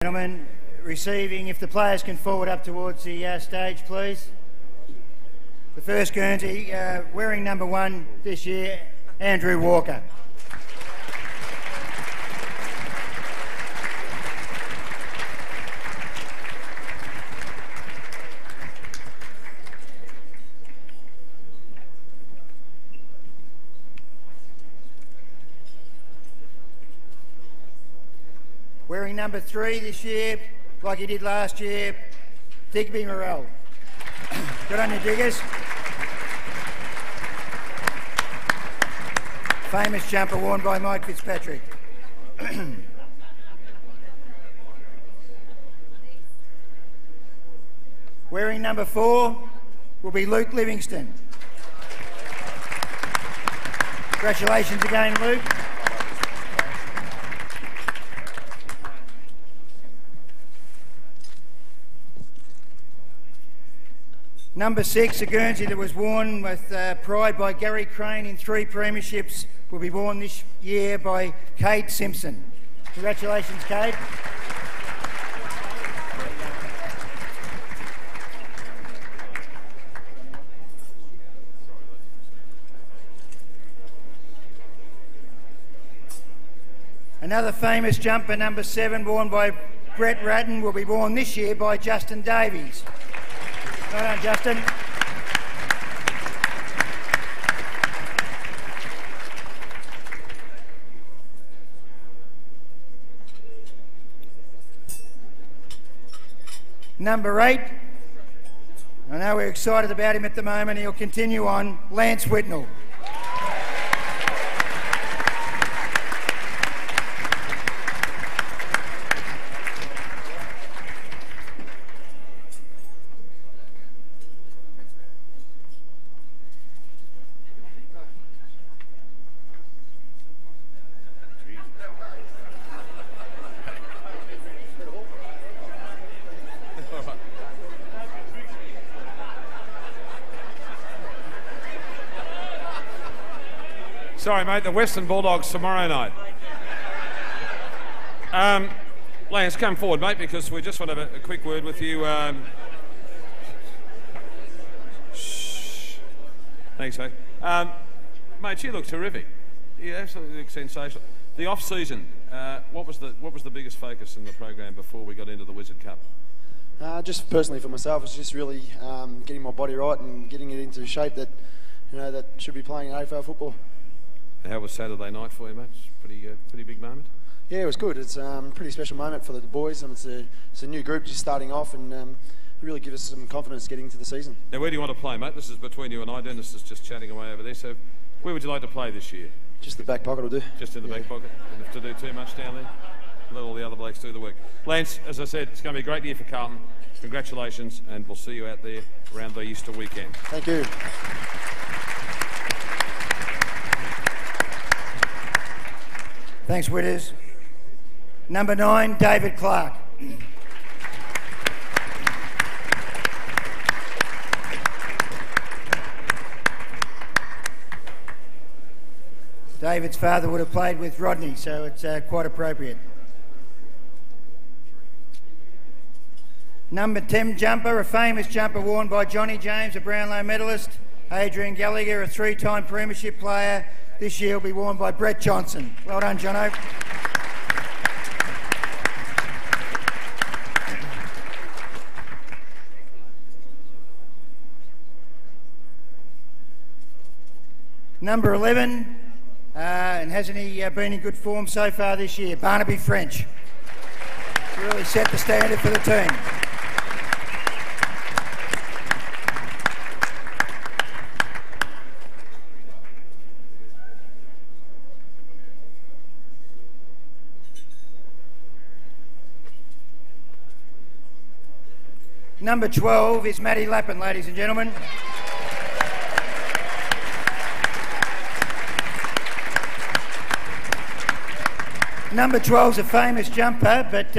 Gentlemen, receiving, if the players can forward up towards the stage, please. The first Guernsey, wearing number 1 this year, Andrew Walker. Wearing number 3 this year, like he did last year, Digby Morell. Good on you, Diggers. Famous jumper worn by Mike Fitzpatrick. Wearing number 4 will be Luke Livingston. Congratulations again, Luke. Number 6, a Guernsey that was worn with pride by Gary Crane in 3 premierships, will be worn this year by Kate Simpson. Congratulations, Kate. Another famous jumper, number 7, worn by Brett Ratton, will be worn this year by Justin Davies. Well done, Justin. Number 8, I know we're excited about him at the moment, he'll continue on, Lance Whitnall. Sorry, mate, the Western Bulldogs tomorrow night. Lance, come forward, mate, because we just want to have a quick word with you. Thanks, mate. Mate, you look terrific. You absolutely look sensational. The off-season, what was the biggest focus in the program before we got into the Wizard Cup? Just personally for myself, it's just really getting my body right and getting it into shape that that should be playing AFL football. How was Saturday night for you, mate? Pretty big moment. Yeah, it was good. It's a pretty special moment for the boys, and it's a new group just starting off, and really gives us some confidence getting into the season. Now, where do you want to play, mate? This is between you and I. Dennis is just chatting away over there. So, where would you like to play this year? Just the back pocket will do. Just in the back pocket. Don't have to do too much down there. Let all the other blokes do the work. Lance, as I said, it's going to be a great year for Carlton. Congratulations, and we'll see you out there around the Easter weekend. Thank you. Thanks, Witters. Number 9, David Clark. David's father would have played with Rodney, so it's quite appropriate. Number 10 jumper, a famous jumper worn by Johnny James, a Brownlow medalist. Adrian Gallagher, a 3-time premiership player. This year will be worn by Brett Johnson. Well done, Jono. Number 11, and hasn't he been in good form so far this year? Barnaby French. Really set the standard for the team. Number 12 is Matty Lappin, ladies and gentlemen. Number 12 is a famous jumper, but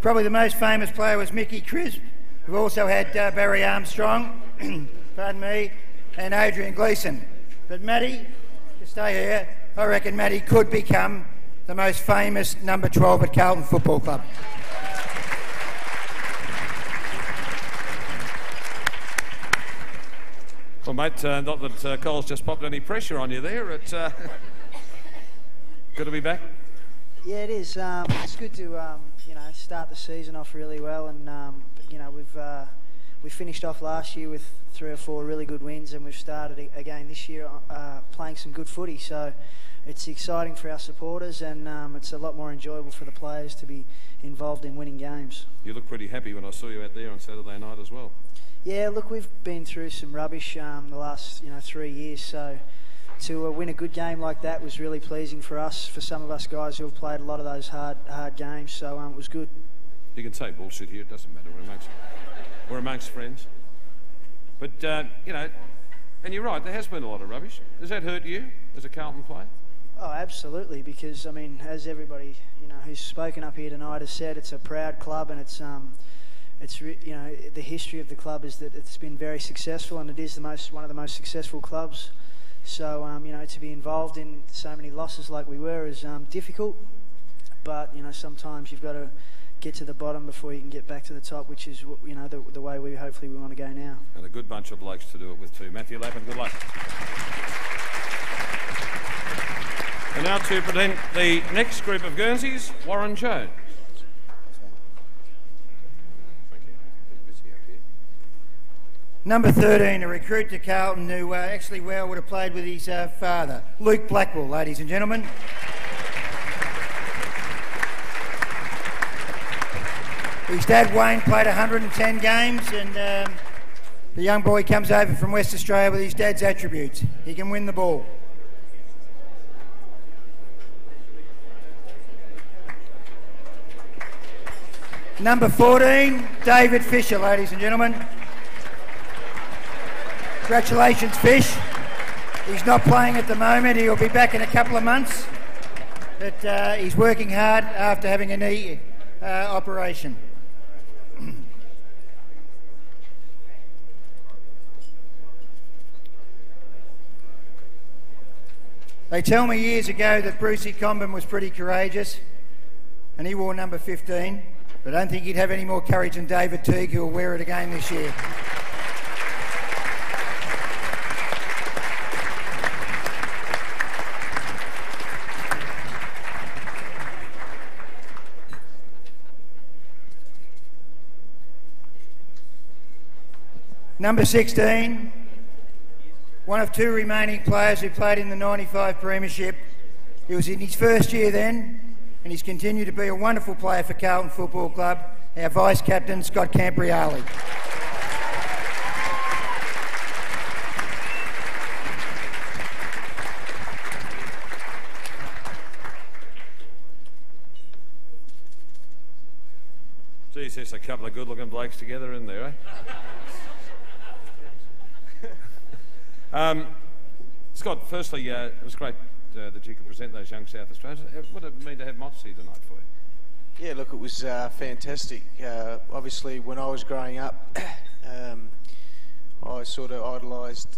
probably the most famous player was Mickey Crisp. We've also had Barry Armstrong, pardon me, and Adrian Gleeson. But Matty, just stay here, I reckon Matty could become the most famous number 12 at Carlton Football Club. mate. Not that Cole's just popped any pressure on you there. It's good to be back. Yeah, it is. It's good to start the season off really well, and we finished off last year with 3 or 4 really good wins, and we've started again this year playing some good footy. So it's exciting for our supporters, and it's a lot more enjoyable for the players to be involved in winning games. You look pretty happy when I saw you out there on Saturday night as well. Yeah, look, we've been through some rubbish the last 3 years, so to win a good game like that was really pleasing for us, for some of us guys who have played a lot of those hard games, so it was good. You can say bullshit here, it doesn't matter, we're amongst friends. But, and you're right, there has been a lot of rubbish. Does that hurt you as a Carlton player? Oh, absolutely, because, I mean, as everybody, who's spoken up here tonight has said, it's a proud club, and it's the history of the club is that it's been very successful, and it is one of the most successful clubs. So, to be involved in so many losses like we were is difficult, but, sometimes you've got to get to the bottom before you can get back to the top, which is, the way we hopefully want to go now. And a good bunch of blokes to do it with too. Matthew Lappin, good luck. And now to present the next group of Guernseys, Warren Jones. Number 13, a recruit to Carlton who actually would have played with his father, Luke Blackwell, ladies and gentlemen. His dad, Wayne, played 110 games, and the young boy comes over from West Australia with his dad's attributes. He can win the ball. Number 14, David Fisher, ladies and gentlemen. Congratulations, Fish. He's not playing at the moment. He'll be back in a couple of months. But he's working hard after having a knee operation. They tell me years ago that Brucey Combin was pretty courageous, and he wore number 15, but I don't think he'd have any more courage than David Teague, who will wear it again this year. Number 16, one of 2 remaining players who played in the 95 Premiership. He was in his first year then, and he's continued to be a wonderful player for Carlton Football Club, our Vice-Captain, Scott CAMPOREALE. Geez, there's a couple of good-looking blokes together in there, eh? Scott, firstly, it was great that you could present those young South Australians. What did it mean to have Mott's here tonight for you? Yeah, look, it was fantastic. Obviously, when I was growing up, I sort of idolised,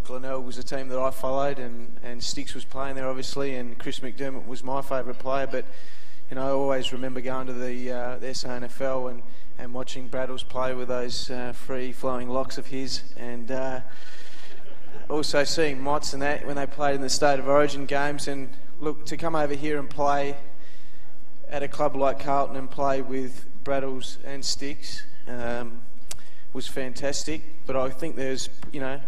Glenelg was a team that I followed, and Sticks was playing there, obviously, and Chris McDermott was my favourite player. But, I always remember going to the SANFL and watching Braddles play with those free-flowing locks of his, and also seeing Motts and that when they played in the State of Origin games. And look, to come over here and play at a club like Carlton and play with Braddles and Sticks was fantastic. But I think there's,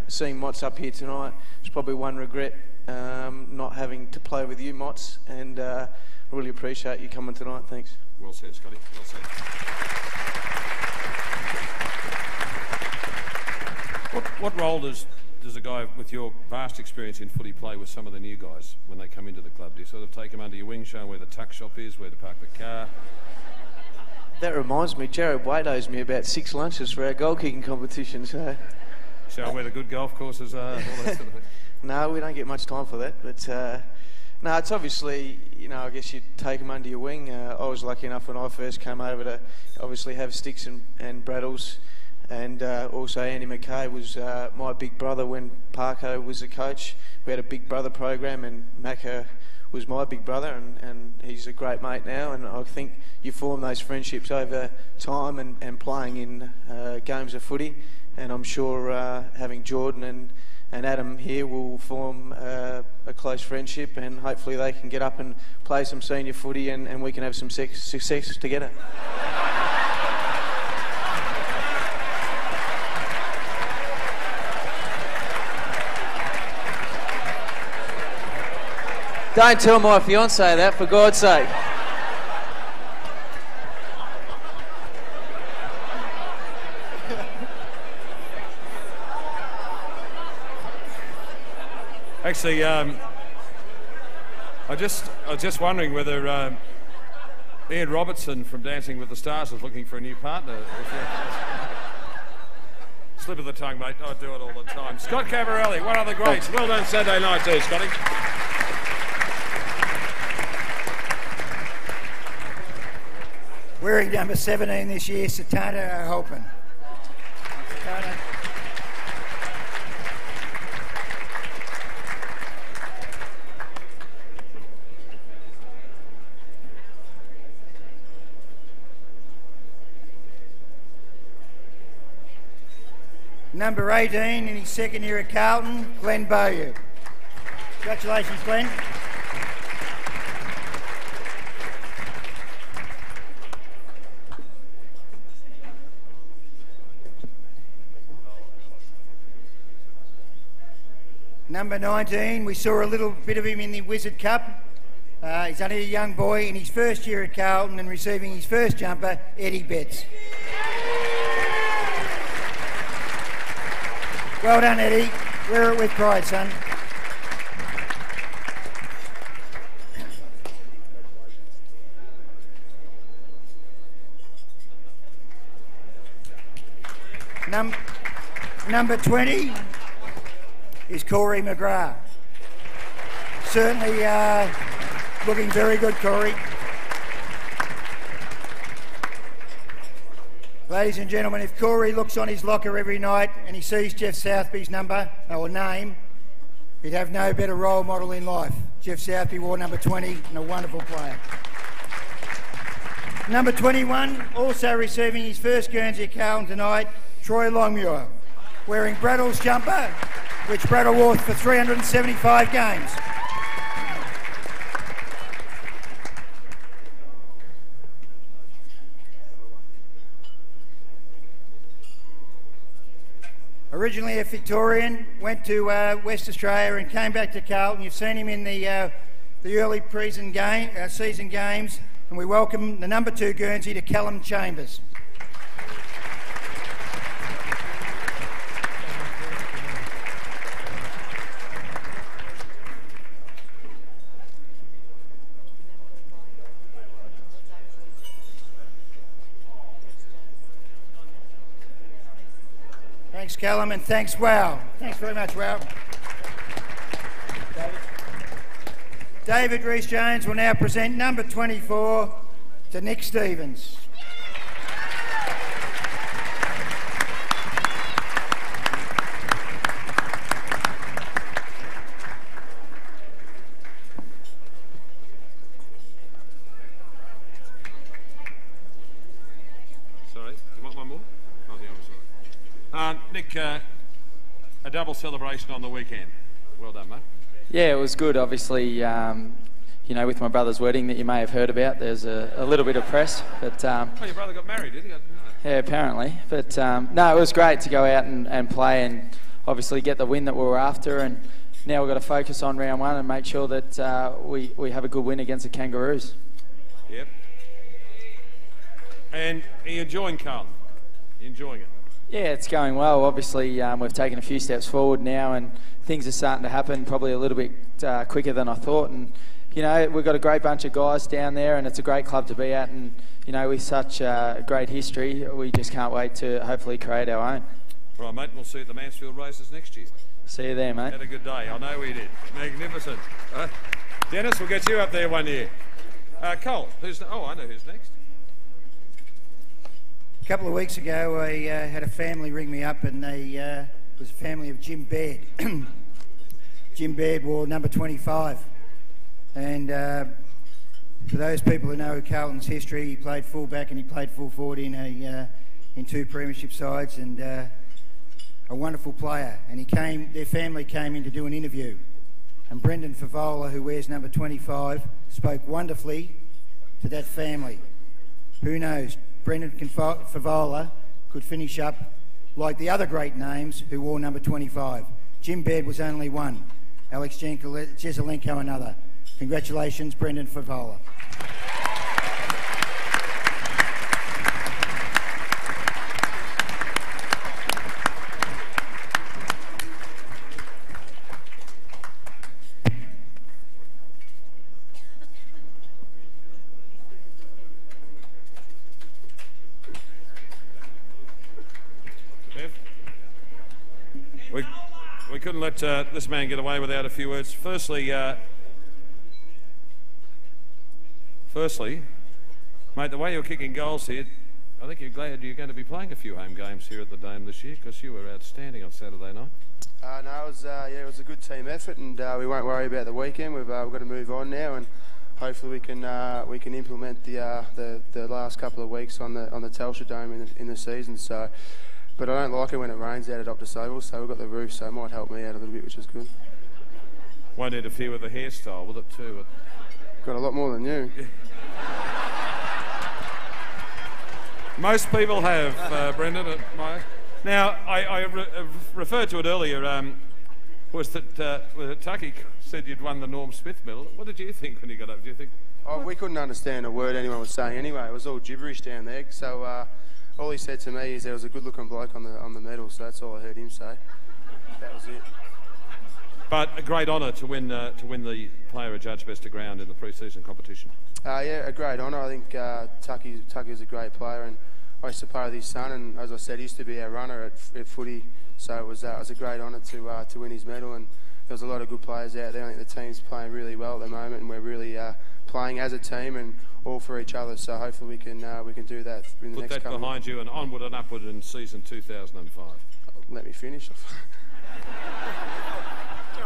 seeing Motts up here tonight, there's probably one regret, not having to play with you, Motts, and I really appreciate you coming tonight. Thanks. Well said, Scotty. Well said. What role does a guy with your vast experience in footy play with some of the new guys when they come into the club? Do you sort of take them under your wing, show them where the tuck shop is, where to park the car? That reminds me, Jared Wade owes me about 6 lunches for our goal kicking competition. So show them where the good golf courses are, all that sort of thing. No, we don't get much time for that. But no, it's obviously, I guess you take them under your wing. I was lucky enough when I first came over to obviously have Sticks and Braddles. And also Andy McKay was my big brother when Parko was the coach. We had a big brother program, and Macca was my big brother, and he's a great mate now. And I think you form those friendships over time and playing in games of footy. I'm sure having Jordan and Adam here will form a close friendship, and hopefully they can get up and play some senior footy, and we can have some success together. Don't tell my fiancée that, for God's sake. Actually, I was just wondering whether Ian Robertson from Dancing with the Stars was looking for a new partner. Slip of the tongue, mate. I do it all the time. Scott Camporale, one of the greats. Well done Saturday night too, Scotty. Wearing number 17 this year, Satana Holpen. Number 18 in his second year at Carlton, Glenn Bowyer. Congratulations, Glenn. Number 19, we saw a little bit of him in the Wizard Cup. He's only a young boy in his first year at Carlton and receiving his first jumper, Eddie Betts. Well done, Eddie. Wear it with pride, son. Number 20 is Corey McGrath. Certainly looking very good, Corey. Ladies and gentlemen, if Corey looks on his locker every night and he sees Jeff Southby's number or name, he'd have no better role model in life. Jeff Southby wore number 20 and a wonderful player. Number 21, also receiving his first Guernsey at Carlton tonight, Troy Longmuir, wearing Brattle's jumper, which Brattle wore for 375 games. Originally a Victorian, went to West Australia and came back to Carlton. You've seen him in the early season games, and we welcome the number 2 Guernsey to Callum Chambers. Thanks, Callum, and thanks, Wow. Thanks very much, Wow. David Rees-Jones will now present number 24 to Nick Stevens. Sorry, you want one more? Oh, the other side. Nick, a double celebration on the weekend. Well done, mate. Yeah, it was good. Obviously, you know, with my brother's wedding that you may have heard about, there's a little bit of press. But oh, your brother got married, did he? I didn't know. Yeah, apparently. But no, it was great to go out and play and obviously get the win that we were after. And now we've got to focus on round 1 and make sure that we have a good win against the Kangaroos. Yep. And are you enjoying Carlton? Are you enjoying it? Yeah, it's going well. Obviously, we've taken a few steps forward now and things are starting to happen probably a little bit quicker than I thought. And, you know, we've got a great bunch of guys down there and it's a great club to be at. And, you know, with such great history, we just can't wait to hopefully create our own. Right, mate, we'll see you at the Mansfield races next year. See you there, mate. Had a good day. I know we did. Magnificent. Dennis, we'll get you up there one year. Cole, I know who's next. A couple of weeks ago, I had a family ring me up, and it was a family of Jim Baird. Jim Baird wore number 25. And for those people who know Carlton's history, he played full back and he played full forward in 2 premiership sides. And a wonderful player, and their family came in to do an interview. And Brendan FEVOLA, who wears number 25, spoke wonderfully to that family. Who knows, Brendan FEVOLA could finish up like the other great names who wore number 25. Jim Baird was only one. Alex Jezelenko another. Congratulations, Brendan FEVOLA. We couldn't let this man get away without a few words. Firstly, mate, the way you're kicking goals here, I think you're glad you're going to be playing a few home games here at the Dome this year, because you were outstanding on Saturday night. No, it was a good team effort, and we won't worry about the weekend. We've got to move on now, and hopefully we can implement the last couple of weeks on the Telstra Dome in the season. So. But I don't like it when it rains out at Optus Oval, so we've got the roof, so it might help me out a little bit, which is good. Won't interfere with the hairstyle, will it too? Got a lot more than you. Most people have, Brendan. Now, I referred to it earlier, was that Tucky said you'd won the Norm Smith medal. What did you think when you got up? Do you think? Oh, we couldn't understand a word anyone was saying anyway. It was all gibberish down there, so... all he said to me is there was a good-looking bloke on the medal, so that's all I heard him say. That was it. But a great honour to win the player adjudged best of ground in the pre-season competition. Yeah, a great honour. I think Tucky's a great player, and I used to play with his son, and as I said, he used to be our runner at footy, so it was a great honour to win his medal. And there was a lot of good players out there. I think the team's playing really well at the moment, and we're really playing as a team and all for each other. So hopefully we can do that in the next couple of years. Put that behind you and onward and upward in season 2005. Let me finish.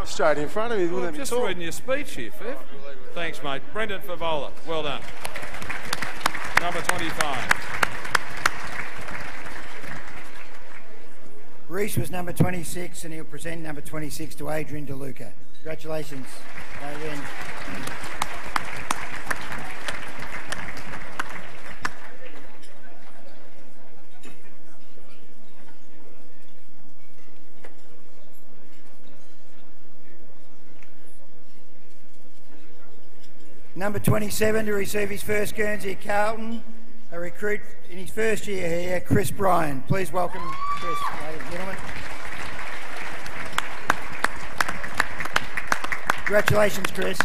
Straight in front of me. Well, just reading your speech here, Fev. Thanks, mate. Brendan FEVOLA, well done. Number 25. Reece was number 26, and he'll present number 26 to Adrian DeLuca. Congratulations, Adrian. Number 27 to receive his first Guernsey at Carlton, a recruit in his first year here, Chris Bryan. Please welcome Chris, ladies and gentlemen. Congratulations, Chris.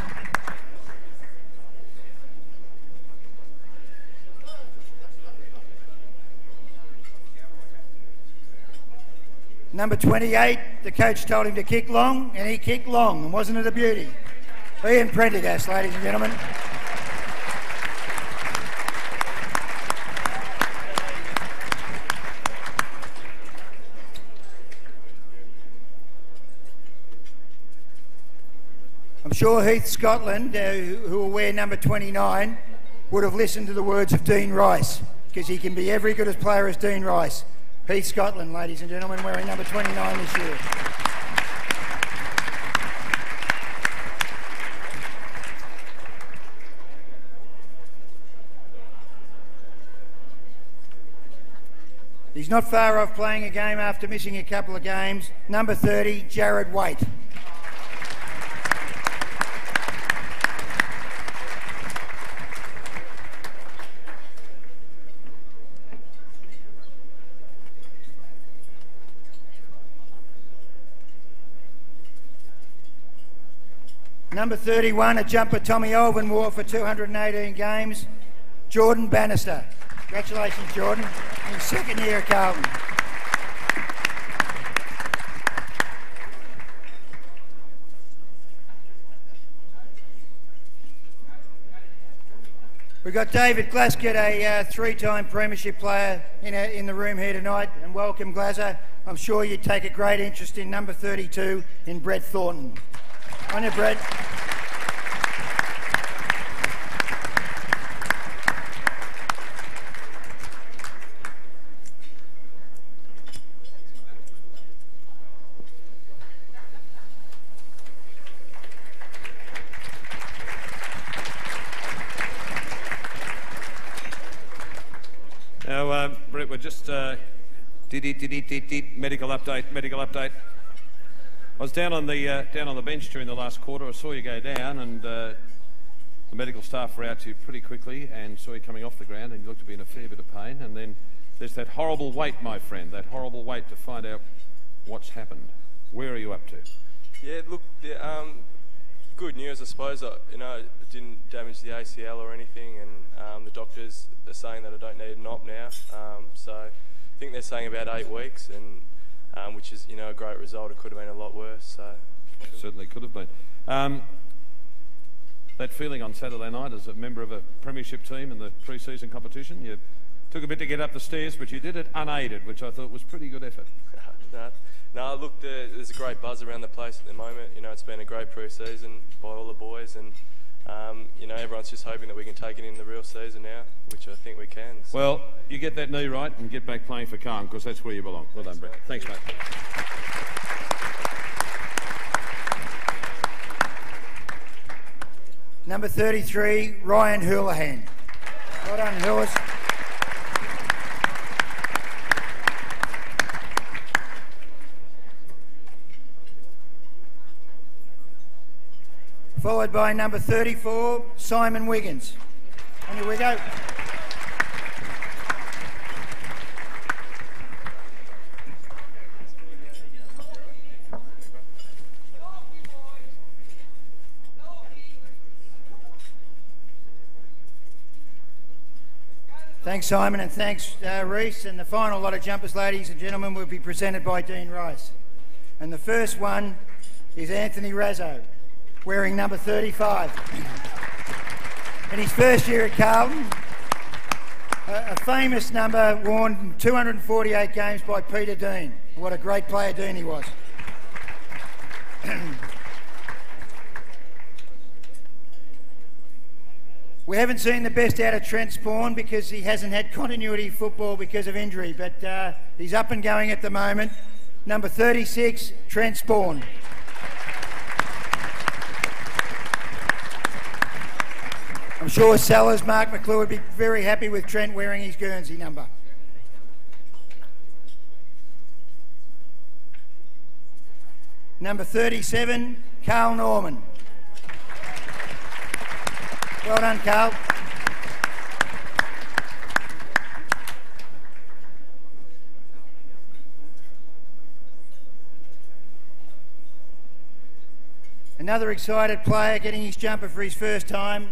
Number 28, the coach told him to kick long, and he kicked long, and wasn't it a beauty? Ian Prendergast, ladies and gentlemen. I'm sure Heath Scotland, who will wear number 29, would have listened to the words of Dean Rice, because he can be every good as player as Dean Rice. Heath Scotland, ladies and gentlemen, wearing number 29 this year. He's not far off playing a game after missing a couple of games. Number 30, Jared Waite. Number 31, a jumper Tommy Olven wore for 218 games, Jordan Bannister. Congratulations, Jordan, in his second year at Carlton. We've got David Glaskett, a three-time premiership player in the room here tonight, and welcome, Glazzer. I'm sure you'd take a great interest in number 32 in BRET Thornton. On your BRET. Now, Brett, we're just medical update. I was down on the bench during the last quarter. I saw you go down, and the medical staff were out to you pretty quickly and saw you coming off the ground, and you looked to be in a fair bit of pain. And then there's that horrible wait, my friend, that horrible wait to find out what's happened. Where are you up to? Yeah, look, good news, I suppose. It didn't damage the ACL or anything, and the doctors are saying that I don't need an op now. So I think they're saying about 8 weeks, and which is a great result. It could have been a lot worse. So certainly could have been. That feeling on Saturday night as a member of a premiership team in the pre-season competition, you took a bit to get up the stairs, but you did it unaided, which I thought was pretty good effort. No, look, there's a great buzz around the place at the moment. It's been a great pre-season by all the boys, and everyone's just hoping that we can take it in the real season now, which I think we can. So. Well, you get that knee right and get back playing for Carlton, because that's where you belong. Well done, Brett. Thanks, mate. Number 33, Ryan Houlihan. Well done, Houlis. Followed by number 34, Simon Wiggins. On your Wiggo. Thanks, Simon, and thanks, Reese. And the final lot of jumpers, ladies and gentlemen, will be presented by Dean Rice. And the first one is Anthony Razzo, wearing number 35. In his first year at Carlton, a famous number worn in 248 games by Peter Dean. What a great player Dean he was. We haven't seen the best out of Trent Spawn because he hasn't had continuity football because of injury, but he's up and going at the moment. Number 36, Trent Spawn. I'm sure Sellers, Mark McClure would be very happy with Trent wearing his Guernsey number. Number 37, Carl Norman. Well done, Carl. Another excited player getting his jumper for his first time,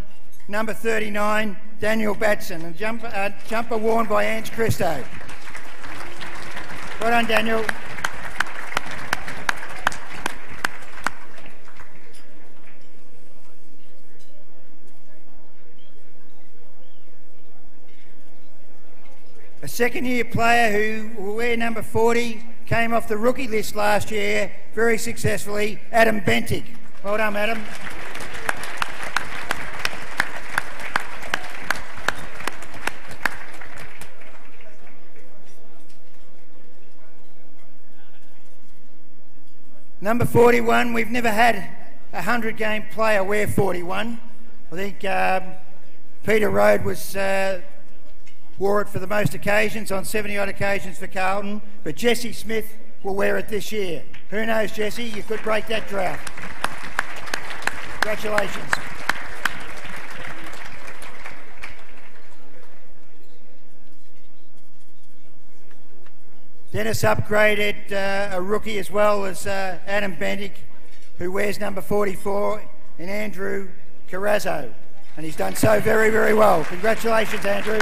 number 39, Daniel Batson, a jumper worn by Ange Christo. Well done, Daniel. A second-year player who will wear number 40, came off the rookie list last year very successfully, Adam Bentic. Well done, Adam. Number 41, we've never had a 100-game player wear 41. I think Peter Rode wore it for the most occasions, on 70-odd occasions for Carlton, but Jesse Smith will wear it this year. Who knows, Jesse? You could break that drought. Congratulations. Dennis upgraded a rookie as well as Adam Bentic, who wears number 44, in Andrew Carrazzo. And he's done so very, very well. Congratulations, Andrew.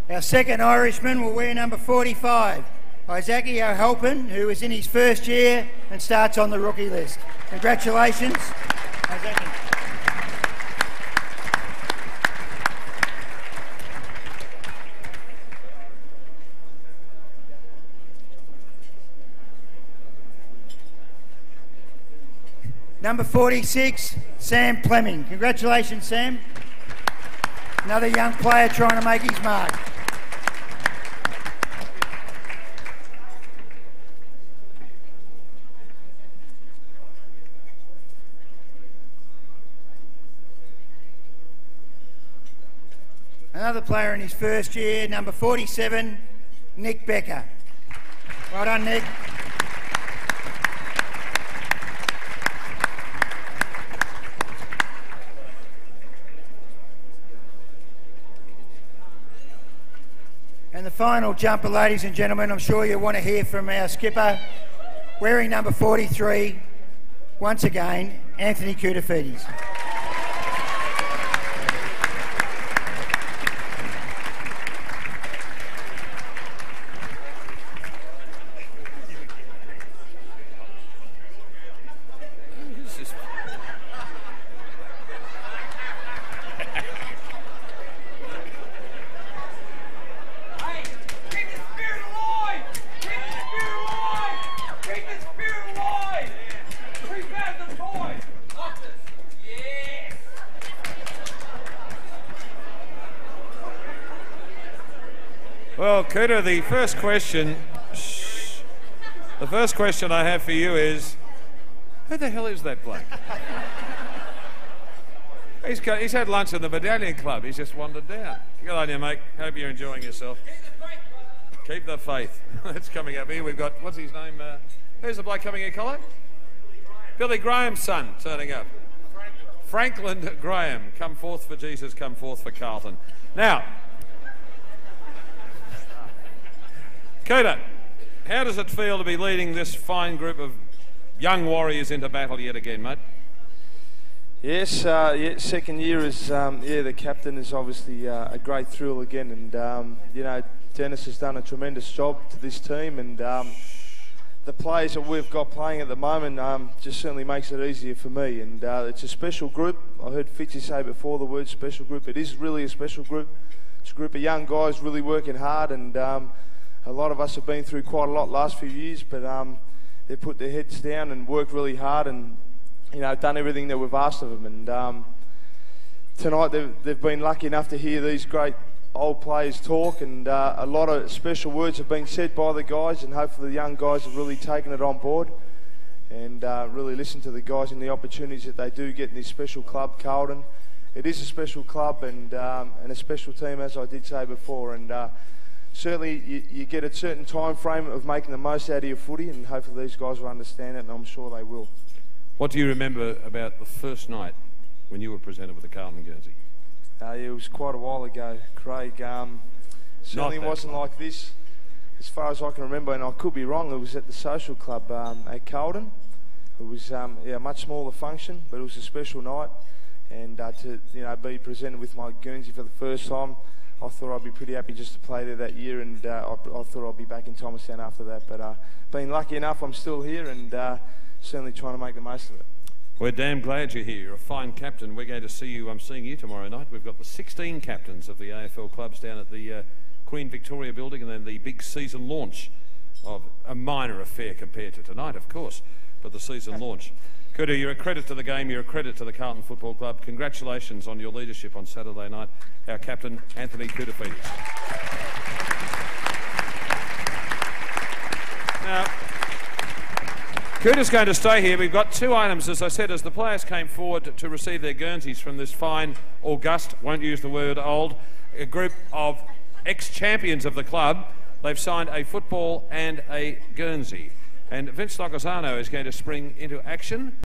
Our second Irishman will wear number 45, Isaac O'Halpin, who is in his first year and starts on the rookie list. Congratulations, Isaac. Number 46, Sam Fleming. Congratulations, Sam. Another young player trying to make his mark. Another player in his first year, number 47, Nick Becker. Well done, Nick. And the final jumper, ladies and gentlemen, I'm sure you want to hear from our skipper, wearing number 43, once again, Anthony Koutafidis. Well, Cooter, the first question I have for you is, who the hell is that bloke? He's had lunch at the Medallion Club. He's just wandered down. Good on you, mate. Hope you're enjoying yourself. Keep the faith. That's coming up here. We've got, what's his name? Who's the bloke coming here, Collo? Billy Graham's son turning up. Franklin Graham. Come forth for Jesus, come forth for Carlton. Now, Cooter, how does it feel to be leading this fine group of young warriors into battle yet again, mate? Yes, second year as the captain is obviously a great thrill again, and you know, Dennis has done a tremendous job to this team, and the players that we've got playing at the moment just certainly makes it easier for me, and it's a special group. I heard Fitzy say before the word special group. It is really a special group. It's a group of young guys really working hard, and a lot of us have been through quite a lot last few years, but they've put their heads down and worked really hard, and you know, done everything that we've asked of them. And tonight they've been lucky enough to hear these great old players talk, and a lot of special words have been said by the guys, and hopefully the young guys have really taken it on board and really listened to the guys and the opportunities that they do get in this special club, Carlton. It is a special club and a special team, as I did say before, and certainly you get a certain time frame of making the most out of your footy, and hopefully these guys will understand it, and I'm sure they will. What do you remember about the first night when you were presented with the Carlton Guernsey? It was quite a while ago, Craig. Certainly wasn't like this, as far as I can remember, and I could be wrong. It was at the social club at Carlton. It was a much smaller function, but it was a special night, and to be presented with my Guernsey for the first time, I thought I'd be pretty happy just to play there that year, and I thought I'd be back in Thomastown after that. But being lucky enough, I'm still here, and certainly trying to make the most of it. We're damn glad you're here. You're a fine captain. We're going to see you. I'm seeing you tomorrow night. We've got the 16 captains of the AFL clubs down at the Queen Victoria building, and then the big season launch of a minor affair compared to tonight, of course, but the season launch. Cooter, you're a credit to the game. You're a credit to the Carlton Football Club. Congratulations on your leadership on Saturday night. Our captain, Anthony Koutafidis. Now, Cooter's going to stay here. We've got two items, as I said, as the players came forward to receive their Guernseys from this fine, august, won't use the word old, a group of ex-champions of the club. They've signed a football and a Guernsey. And Vince Logosano is going to spring into action.